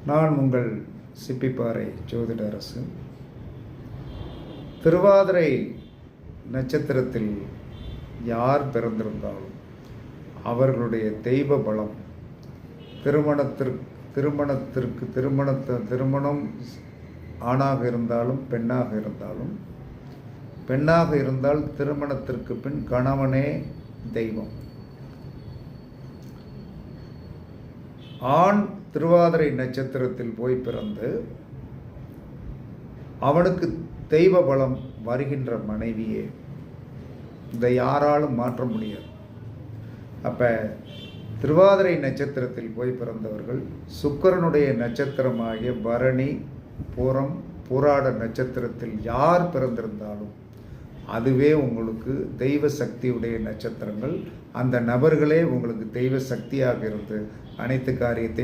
நான் உங்கள் சிப்பிப்பாறை ஜோதிடரசு. திருவாதிரை நட்சத்திரத்தில் யார் பிறந்திருந்தாலும் அவர்களுடைய தெய்வ பலம் திருமணம் ஆணாக இருந்தாலும் பெண்ணாக இருந்தால் திருமணத்திற்கு பின் கணவனே தெய்வம். ஆண் திருவாதிரை நட்சத்திரத்தில் போய் பிறந்து அவனுக்கு தெய்வ பலம் வருகின்ற மனைவியே. இதை யாராலும் மாற்ற முடியாது. அப்போ திருவாதிரை நட்சத்திரத்தில் போய் பிறந்தவர்கள் சுக்கிரனுடைய நட்சத்திரமாகிய பரணி, பூரம், பூராட நட்சத்திரத்தில் யார் பிறந்திருந்தாலும் அதுவே உங்களுக்கு தெய்வ சக்தியுடைய நட்சத்திரங்கள். அந்த நபர்களே உங்களுக்கு தெய்வ சக்தியாக இருந்து அனைத்து காரியத்தை